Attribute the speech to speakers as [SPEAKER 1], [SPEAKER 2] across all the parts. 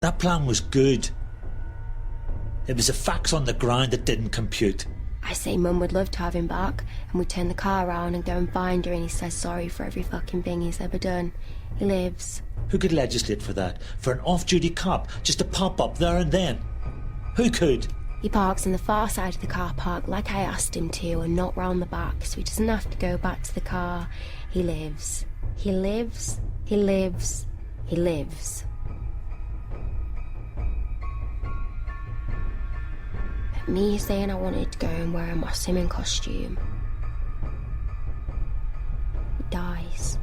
[SPEAKER 1] That plan was good. It was the facts on the ground that didn't compute.
[SPEAKER 2] I say Mum would love to have him back, and we turn the car around and go and find her, and he says sorry for every fucking thing he's ever done. He lives.
[SPEAKER 1] Who could legislate for that? For an off-duty cop just to pop up there and then? Who could?
[SPEAKER 2] He parks on the far side of the car park like I asked him to, and not round the back, so he doesn't have to go back to the car. He lives. He lives. He lives. He lives. But me saying I wanted to go and wear a Mossman costume. He dies.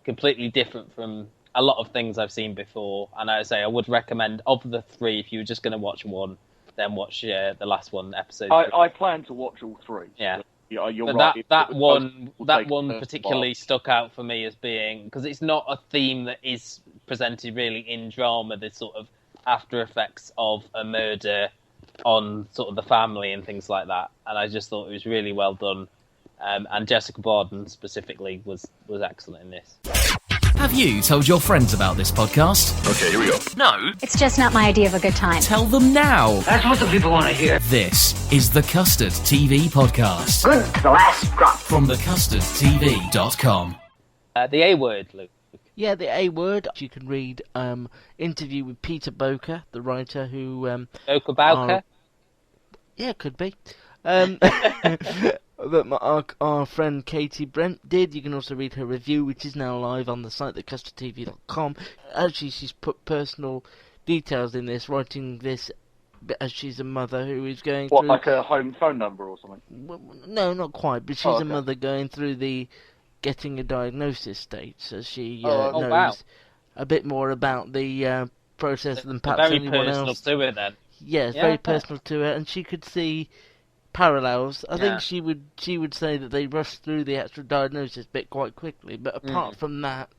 [SPEAKER 3] Completely different from a lot of things I've seen before, and I say I would recommend, of the three, if you were just going to watch one, then watch the last one, episode 3.
[SPEAKER 4] I plan to watch all three.
[SPEAKER 3] Yeah.
[SPEAKER 4] You're
[SPEAKER 3] but
[SPEAKER 4] right.
[SPEAKER 3] That one particularly stuck out for me as being, because it's not a theme that is presented really in drama, the sort of after effects of a murder on sort of the family and things like that, and I just thought it was really well done. And Jessica Barden specifically was excellent in this.
[SPEAKER 5] Have you told your friends about this podcast?
[SPEAKER 6] Okay, here we go.
[SPEAKER 5] No?
[SPEAKER 7] It's just not my idea of a good time.
[SPEAKER 5] Tell them now.
[SPEAKER 8] That's what the people want to hear.
[SPEAKER 5] This is the Custard TV Podcast.
[SPEAKER 8] Good to the last drop.
[SPEAKER 5] From thecustardtv.com.
[SPEAKER 3] The A Word, Luke.
[SPEAKER 9] Yeah, the A Word. You can read interview with Peter Boker, the writer who...
[SPEAKER 3] Boker Bowker?
[SPEAKER 9] Yeah, it could be. That our friend Katie Brent did. You can also read her review, which is now live on the site, thecustardtv.com. Actually, she's put personal details in this, writing this as she's a mother who is going through...
[SPEAKER 4] What, like a home phone number or something?
[SPEAKER 9] Well, no, not quite, but she's a mother going through the getting a diagnosis stage, so she knows a bit more about the process than perhaps anyone else.
[SPEAKER 3] Very personal to her, then.
[SPEAKER 9] Yes, very personal to her, and she could see parallels. I think she would say that they rushed through the actual diagnosis bit quite quickly, but apart from that,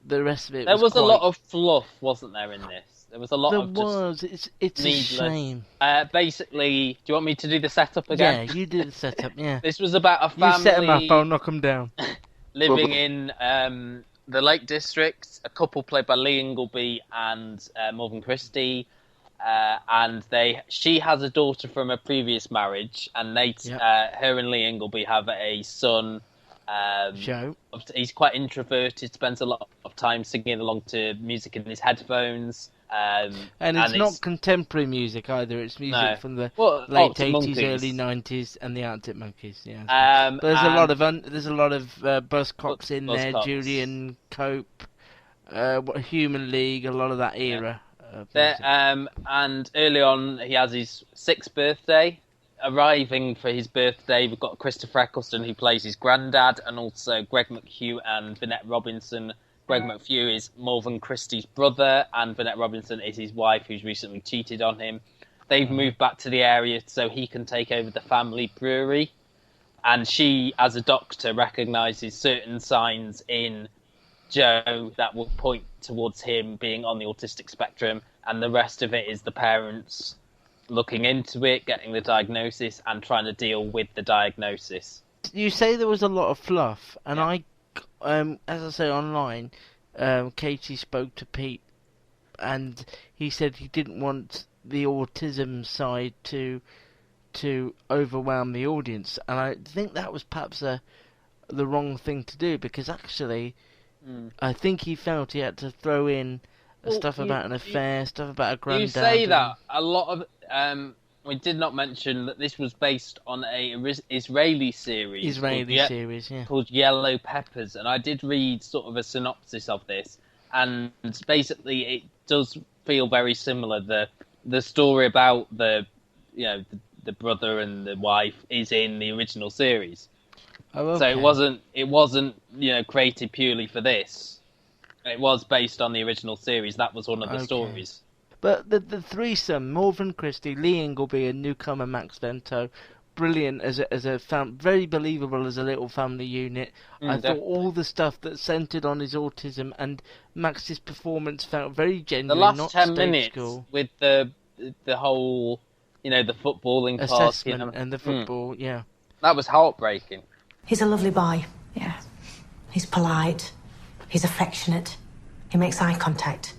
[SPEAKER 9] the rest of it
[SPEAKER 3] there was
[SPEAKER 9] quite...
[SPEAKER 3] a lot of fluff, wasn't there, in this? There was a lot of
[SPEAKER 9] just it's
[SPEAKER 3] needless.
[SPEAKER 9] A shame.
[SPEAKER 3] Basically, do you want me to do the setup again?
[SPEAKER 9] Yeah, you do the setup, yeah.
[SPEAKER 3] This was about a family...
[SPEAKER 9] You set them up, I'll knock them down.
[SPEAKER 3] living in the Lake District, a couple played by Lee Ingleby and Morgan Christie. And she has a daughter from a previous marriage, and her and Lee Ingleby have a son.
[SPEAKER 9] Joe.
[SPEAKER 3] He's quite introverted, spends a lot of time singing along to music in his headphones.
[SPEAKER 9] And it's not contemporary music either. It's music from the late 80s, early 90s, and the Arctic Monkeys. Yeah. There's a lot of Buzzcocks in there. Julian Cope, Human League, a lot of that era.
[SPEAKER 3] And early on, he has his 6th birthday. Arriving for his birthday, we've got Christopher Eccleston, who plays his granddad, and also Greg McHugh and Vinette Robinson. Greg McHugh is Morgan Christie's brother, and Vinette Robinson is his wife, who's recently cheated on him. They've moved back to the area so he can take over the family brewery. And she, as a doctor, recognises certain signs in Joe that would point towards him being on the autistic spectrum, and the rest of it is the parents looking into it, getting the diagnosis, and trying to deal with the diagnosis.
[SPEAKER 9] You say there was a lot of fluff, and I, as I say online, Katie spoke to Pete, and he said he didn't want the autism side to overwhelm the audience, and I think that was perhaps the wrong thing to do, because actually I think he felt he had to throw in stuff about an affair, stuff about a granddad.
[SPEAKER 3] You say that a lot of. We did not mention that this was based on a Israeli series. Called Yellow Peppers, and I did read sort of a synopsis of this, and basically it does feel very similar. The story about the brother and the wife is in the original series.
[SPEAKER 9] Oh, okay.
[SPEAKER 3] So it wasn't created purely for this. It was based on the original series. That was one of the stories.
[SPEAKER 9] But the threesome, Morgan Christie, Lee Ingleby, and newcomer Max Vento, brilliant as a very believable as a little family unit. I thought all the stuff that centred on his autism and Max's performance felt very genuine.
[SPEAKER 3] The last
[SPEAKER 9] not
[SPEAKER 3] 10 minutes with the whole, the footballing
[SPEAKER 9] assessment
[SPEAKER 3] part,
[SPEAKER 9] and the football,
[SPEAKER 3] that was heartbreaking.
[SPEAKER 10] He's a lovely boy. Yeah, he's polite. He's affectionate. He makes eye contact.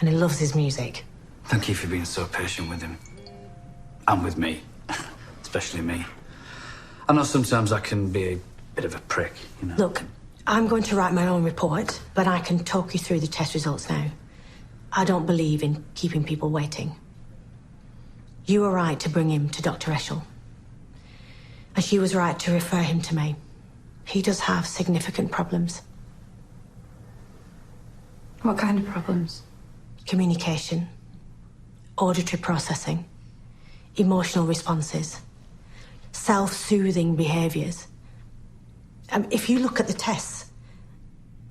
[SPEAKER 6] and he loves his music.
[SPEAKER 10] Thank you for being so patient with him. And with me. Especially me. I know sometimes I can be a bit of a prick, you know.
[SPEAKER 6] Look, I'm going to write my own report, but I can talk you through the test results now. I don't believe in keeping people waiting. You were right to bring him to Dr. Eschel. And she was right to refer him to me. He does have significant problems.
[SPEAKER 11] What kind of problems?
[SPEAKER 6] Communication, auditory processing, emotional responses, self-soothing behaviours. If you look at the tests,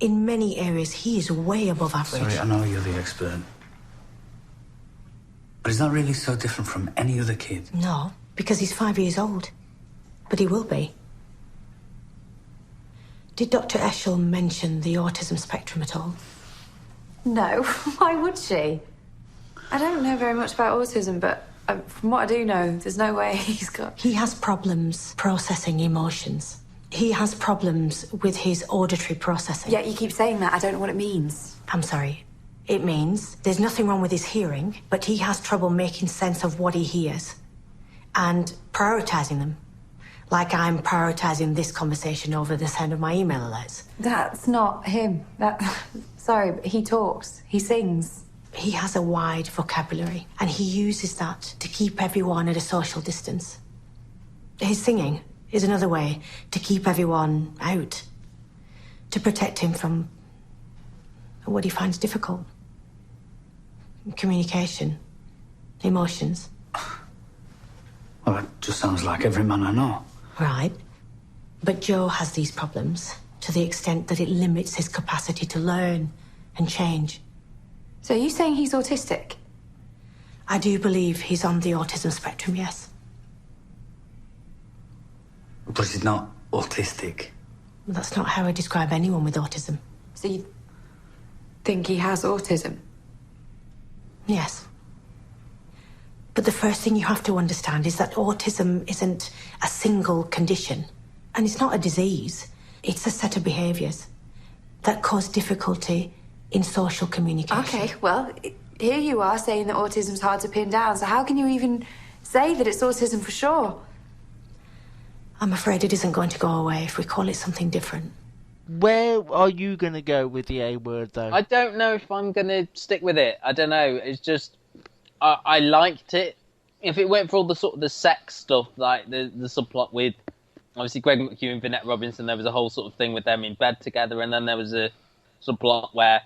[SPEAKER 6] in many areas he is way above average.
[SPEAKER 10] Sorry, I know you're the expert. But is that really so different from any other kid?
[SPEAKER 6] No, because he's 5 years old. But he will be. Did Dr. Eschel mention the autism spectrum at all?
[SPEAKER 11] No, why would she? I don't know very much about autism, but from what I do know, there's no way he's got...
[SPEAKER 6] He has problems processing emotions. He has problems with his auditory processing.
[SPEAKER 11] Yeah, you keep saying that. I don't know what it means.
[SPEAKER 6] I'm sorry. It means there's nothing wrong with his hearing, but he has trouble making sense of what he hears and prioritising them. Like I'm prioritising this conversation over the sound of my email alerts.
[SPEAKER 11] That's not him. Sorry, but he talks. He sings.
[SPEAKER 6] He has a wide vocabulary, and he uses that to keep everyone at a social distance. His singing is another way to keep everyone out, to protect him from what he finds difficult. Communication, emotions.
[SPEAKER 10] Well, that just sounds like every man I know.
[SPEAKER 6] Right. But Joe has these problems to the extent that it limits his capacity to learn and change.
[SPEAKER 11] So are you saying he's autistic?
[SPEAKER 6] I do believe he's on the autism spectrum, yes.
[SPEAKER 10] But he's not autistic.
[SPEAKER 6] Well, that's not how I describe anyone with autism.
[SPEAKER 11] So you think he has autism?
[SPEAKER 6] Yes. But the first thing you have to understand is that autism isn't a single condition. And it's not a disease. It's a set of behaviours that cause difficulty in social communication.
[SPEAKER 11] Okay, well, here you are saying that autism's hard to pin down, so how can you even say that it's autism for sure?
[SPEAKER 6] I'm afraid it isn't going to go away if we call it something different.
[SPEAKER 9] Where are you going to go with the A word, though?
[SPEAKER 3] I don't know if I'm going to stick with it. I don't know. It's just... I liked it. If it went for all the sort of the sex stuff, like the subplot with obviously Greg McHugh and Vinette Robinson, there was a whole sort of thing with them in bed together, and then there was a subplot where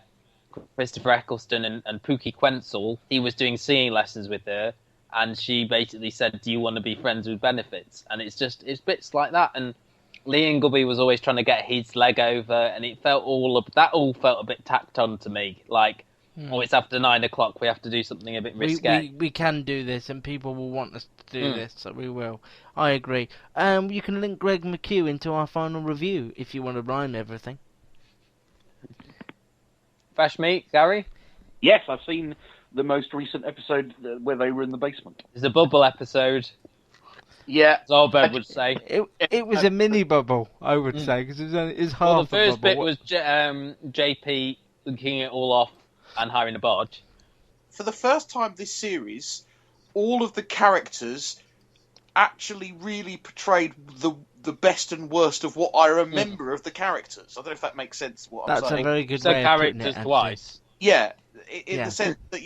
[SPEAKER 3] Christopher Eccleston and Pookie Quenzel, he was doing singing lessons with her, and she basically said, "Do you want to be friends with benefits?" And it's bits like that. And Lee Ingleby was always trying to get his leg over, and it felt all felt a bit tacked on to me, like. Oh, it's after 9 o'clock. We have to do something a bit risque.
[SPEAKER 9] We can do this, and people will want us to do this, so we will. I agree. You can link Greg McHugh into our final review if you want to rhyme everything.
[SPEAKER 3] Fresh meat, Gary?
[SPEAKER 4] Yes, I've seen the most recent episode where they were in the basement.
[SPEAKER 3] It's a bubble episode.
[SPEAKER 4] Yeah,
[SPEAKER 3] as Albert would say.
[SPEAKER 9] It was a mini bubble, I would say, because it's half.
[SPEAKER 3] Well, the first
[SPEAKER 9] bubble.
[SPEAKER 3] bit was JP kicking it all off and hiring a barge.
[SPEAKER 12] For the first time this series, all of the characters actually really portrayed the best and worst of what I remember of the characters. I don't know if that makes sense. What I'm saying.
[SPEAKER 9] That's a very good way of putting it.
[SPEAKER 3] Characters twice.
[SPEAKER 12] Yeah, in the sense that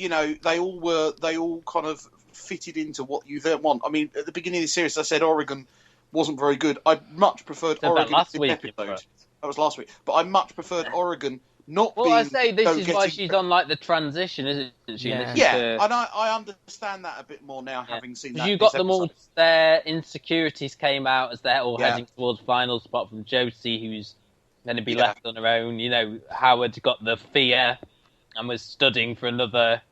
[SPEAKER 12] they all kind of fitted into what you then want. I mean, at the beginning of the series, I said Oregon wasn't very good. I much preferred Oregon
[SPEAKER 3] last
[SPEAKER 12] to
[SPEAKER 3] week,
[SPEAKER 12] episode. That was last week, but I much preferred Oregon.
[SPEAKER 3] I say this is why she's on like the transition, isn't she?
[SPEAKER 12] Yeah, and I understand that a bit more now, having seen that.
[SPEAKER 3] You got them all. Their insecurities came out as they're all heading towards finals, apart from Josie, who's going to be left on her own. You know, Howard got the fear and was studying for another.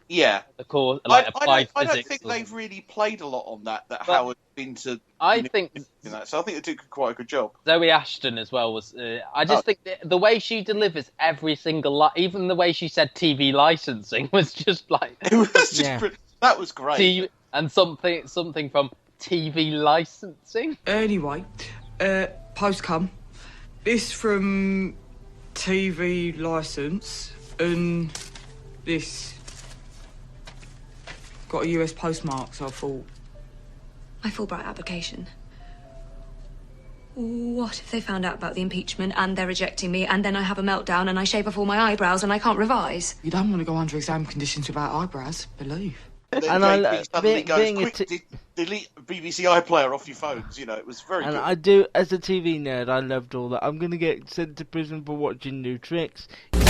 [SPEAKER 12] Yeah,
[SPEAKER 3] of course.
[SPEAKER 12] Like I don't think they've really played a lot on that Howard's been to.
[SPEAKER 3] I think.
[SPEAKER 12] So I think they did quite a good job.
[SPEAKER 3] Zoe Ashton as well was. I just think the way she delivers every single even the way she said TV licensing was just like.
[SPEAKER 12] It was just that was great.
[SPEAKER 3] And something from TV licensing.
[SPEAKER 13] Anyway, post come. This from TV license and. This got a US postmark, so I thought...
[SPEAKER 11] My Fulbright application. What if they found out about the impeachment and they're rejecting me, and then I have a meltdown and I shave off all my eyebrows and I can't revise?
[SPEAKER 13] You don't want to go under exam conditions without eyebrows, believe.
[SPEAKER 12] And
[SPEAKER 9] And
[SPEAKER 12] then
[SPEAKER 9] I
[SPEAKER 12] JP suddenly goes,
[SPEAKER 9] being a
[SPEAKER 12] quick, delete BBC iPlayer off your phones. You know, it was very
[SPEAKER 9] And
[SPEAKER 12] good.
[SPEAKER 9] I do, as a TV nerd, I loved all that. I'm going to get sent to prison for watching new tricks.
[SPEAKER 14] It's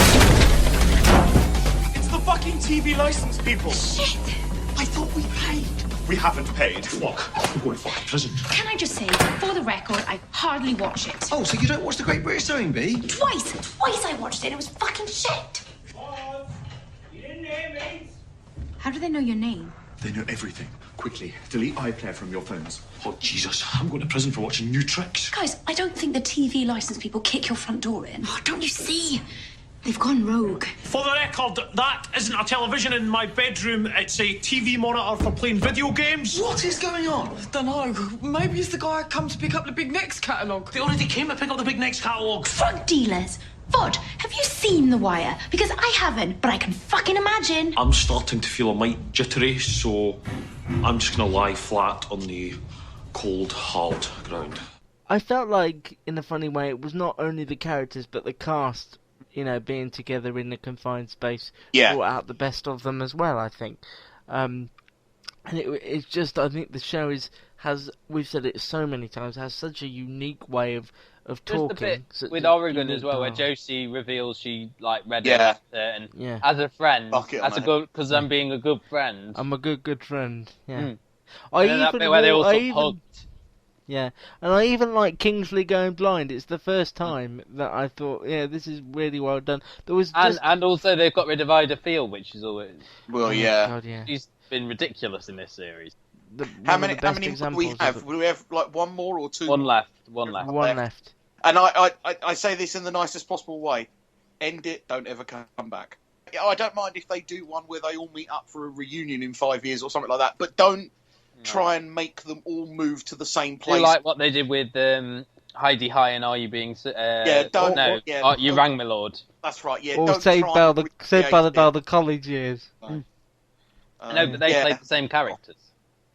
[SPEAKER 14] the fucking TV license, people.
[SPEAKER 15] Shit!
[SPEAKER 14] I thought we paid. We haven't paid. Look, I'm going to fucking prison.
[SPEAKER 15] Can I just say, for the record, I hardly watch it.
[SPEAKER 14] Oh, so you don't watch The Great British Sewing Bee?
[SPEAKER 15] Twice I watched it. It was fucking shit.
[SPEAKER 14] You didn't name me.
[SPEAKER 15] How do they know your name?
[SPEAKER 14] They know everything. Quickly, delete iPlayer from your phones. Oh, Jesus, I'm going to prison for watching new tricks.
[SPEAKER 15] Guys, I don't think the TV license people kick your front door in. Oh, don't you see? They've gone rogue.
[SPEAKER 16] For the record, that isn't a television in my bedroom. It's a TV monitor for playing video games.
[SPEAKER 13] What is going on? Dunno. Maybe it's the guy who come to pick up the Big Next catalogue.
[SPEAKER 16] They already came to pick up the Big Next catalogue.
[SPEAKER 15] Drug dealers. Vod, have you seen The Wire? Because I haven't, but I can fucking imagine.
[SPEAKER 16] I'm starting to feel a mite jittery, so I'm just going to lie flat on the cold, hard ground.
[SPEAKER 9] I felt like, in a funny way, it was not only the characters, but the cast, you know, being together in a confined space, brought out the best of them as well, I think. And it's just, I think the show has, we've said it so many times, has such a unique way of talking.
[SPEAKER 3] Just a bit with Oregon as well, where Josie reveals she read it, and as a friend, because I'm being a good friend.
[SPEAKER 9] I'm a good friend. Yeah.
[SPEAKER 3] And then that bit where they all sort of hugged.
[SPEAKER 9] Yeah, and I even like Kingsley going blind. It's the first time that I thought, this is really well done. There was
[SPEAKER 3] and also they've got rid of Ida Field, which is always
[SPEAKER 9] God,
[SPEAKER 3] she's been ridiculous in this series.
[SPEAKER 12] How many do we have? Do we have one more or two?
[SPEAKER 3] One left.
[SPEAKER 9] One left.
[SPEAKER 12] And I say this in the nicest possible way: end it. Don't ever come back. I don't mind if they do one where they all meet up for a reunion in 5 years or something like that, but don't try and make them all move to the same place.
[SPEAKER 3] Do you like what they did with Heidi High and Are You Being... You Rang Me Lord.
[SPEAKER 12] That's right, yeah.
[SPEAKER 9] Or
[SPEAKER 12] don't
[SPEAKER 9] Saved
[SPEAKER 12] try
[SPEAKER 9] by the Bell, the college years.
[SPEAKER 3] No, but they played the same characters.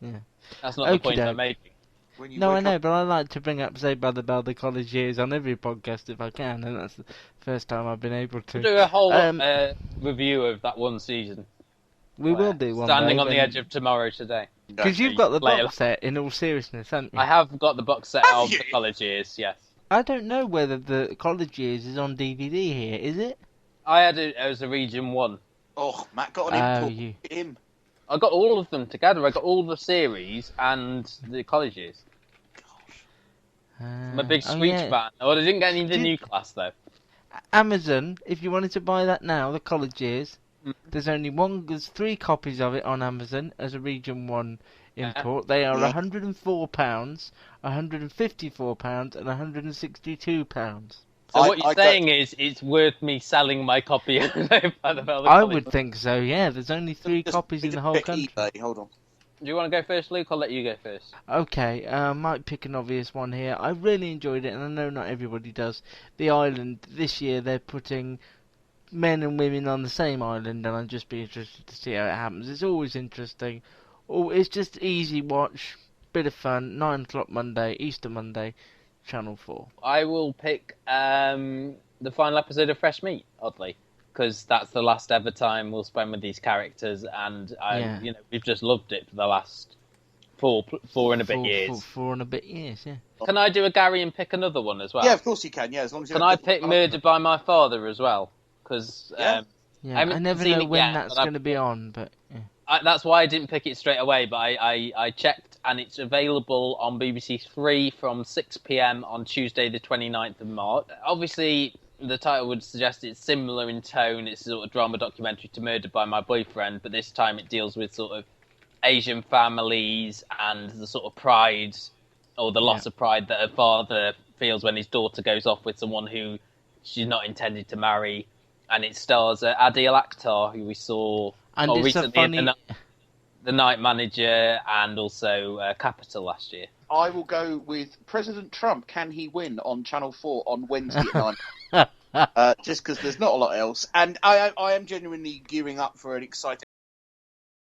[SPEAKER 9] Yeah.
[SPEAKER 3] That's not the point I'm making.
[SPEAKER 9] No, I know, but I like to bring up Saved by the Bell, the college years on every podcast if I can, and that's the first time I've been able to.
[SPEAKER 3] We'll do a whole review of that one season.
[SPEAKER 9] We will do one
[SPEAKER 3] Standing
[SPEAKER 9] day,
[SPEAKER 3] on the edge of tomorrow today.
[SPEAKER 9] Because you've got the box set, in all seriousness, haven't you?
[SPEAKER 3] I have got the box set of the college years, yes.
[SPEAKER 9] I don't know whether the college years is on DVD here, is it?
[SPEAKER 3] I had it as a Region 1.
[SPEAKER 12] Oh, Matt got an input. Him.
[SPEAKER 3] I got all of them together. I got all the series and the college years. I'm a big Screech fan. Oh, I didn't get any of the new class, though.
[SPEAKER 9] Amazon, if you wanted to buy that now, the college years, there's 3 copies of it on Amazon as a Region 1 import. They are £104, £154 and £162.
[SPEAKER 3] So what you're saying is it's worth me selling my copy of by the Velvet
[SPEAKER 9] I would think so, yeah. There's only 3 copies in the whole country.
[SPEAKER 12] Hold on.
[SPEAKER 3] Do you want to go first, Luke? I'll let you go first.
[SPEAKER 9] Okay, I might pick an obvious one here. I really enjoyed it, and I know not everybody does. The island, this year they're putting men and women on the same island, and I'd just be interested to see how it happens. It's always interesting. It's just easy watch, bit of fun, 9 o'clock Monday, Easter Monday, Channel 4.
[SPEAKER 3] I will pick the final episode of Fresh Meat, oddly, because that's the last ever time we'll spend with these characters, and we've just loved it for the last four and a bit years.
[SPEAKER 9] 4 and a bit years, yeah.
[SPEAKER 3] Can I do a Gary and pick another one as well?
[SPEAKER 12] Yeah, of course you can. Yeah, as long as you
[SPEAKER 3] can I pick Murdered by My Father as well? Because
[SPEAKER 9] I never know when that's going to be on, but
[SPEAKER 3] that's why I didn't pick it straight away. But I checked, and it's available on BBC 3 from 6 PM on Tuesday, the 29th of March. Obviously, the title would suggest it's similar in tone. It's a sort of drama documentary to Murdered by My Boyfriend, but this time it deals with sort of Asian families and the sort of pride or the loss of pride that her father feels when his daughter goes off with someone who she's not intended to marry. And it stars Adil Akhtar, who we saw recently in The Night Manager and also Capital last year.
[SPEAKER 12] I will go with President Trump. Can he win on Channel 4 on Wednesday at 9? just because there's not a lot else. And I am genuinely gearing up for an exciting